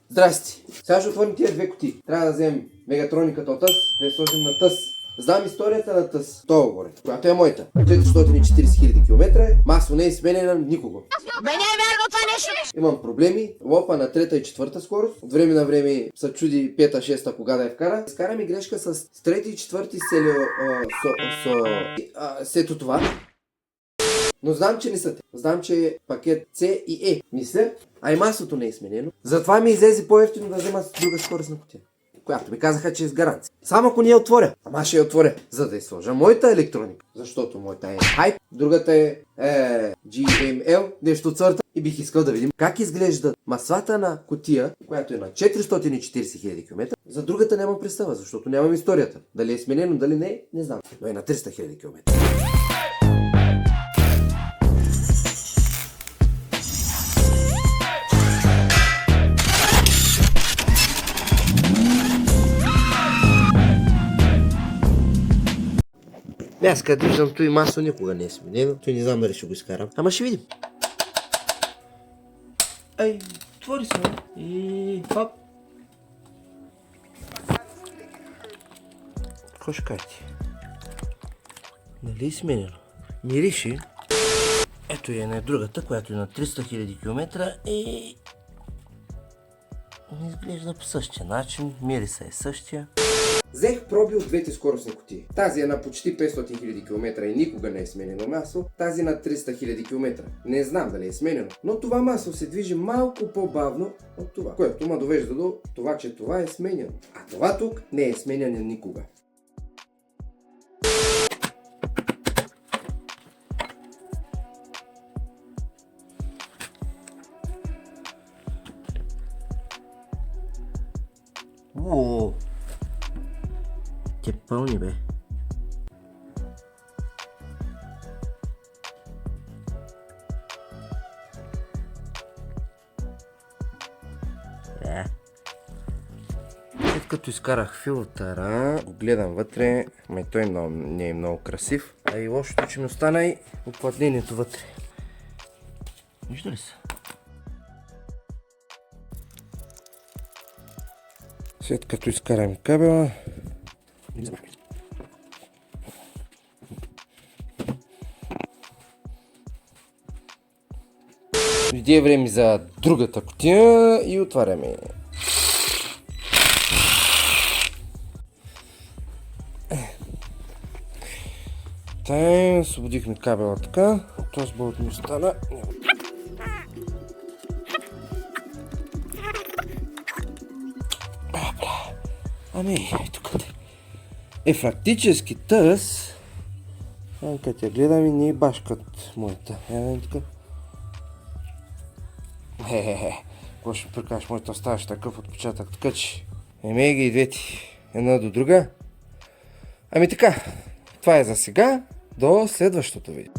Здрасти! Сега ще отворим тия две кутии. Трябва да вземем мегатрониката от тъс, да я сложим на тъс. Знам историята на тъс, това горе, която е моята. 440 хиляди км, масло не е сменена никого. Бе, не е вярно това нещо! Имам проблеми, лопа на трета и четвърта скорост. От време на време се чуди пета, шеста кога да я вкара. Скара ми грешка с трети и четвърти сето това. Но знам, че не са те. Знам, че е пакет C и E. Мисля, а и маслото не е сменено. Затова ми излезе по-ефтино да взема с друга скоростна кутия, която ми казаха, че е с гаранция. Само ако не я отворя. Ама ще я отворя, за да я сложа моята електроника. Защото моята е Hype, другата е GML, нещо от сорта. И бих искал да видим как изглежда маслата на кутия, която е на 440 хиляди км. За другата нямам представа, защото нямам историята. Дали е сменено, дали не, не знам. Но е на 300 хиляди км. Аз като виждам, той масло никога не е сменено. Той не знам дали ще го изкарам. Ама ще видим. Ай, отвори се. И хоп. Какво ще кажете? Нали е сменено? Мирише. Ето е една другата, която е на 300 000 км и изглежда по същия начин. Мириса е същия. Взех проби от двете скоростни кутии. Тази е на почти 500 000 км и никога не е сменено масло. Тази на 300 000 км. Не знам дали е сменено. Но това масло се движи малко по-бавно от това, което ме довежда до това, че това е сменено. А това тук не е сменено никога. Ууу! Те пълни, бе. След като изкарах филтъра, го гледам вътре, той не е много красив. А и лошото, че ми остана и уплътнението вътре. Вижда ли се? След като изкарам кабела, дойде време за другата кутия и отваряме. Тъй, освободихме кабела така. Този болт ми остана. Ами, тук е фактически тъс. Като я гледам и не е башкат моята. Какво ще прикажеш, моята оставаш такъв отпечатък, така че емей ги и двете една до друга. Ами така, това е за сега, до следващото видео.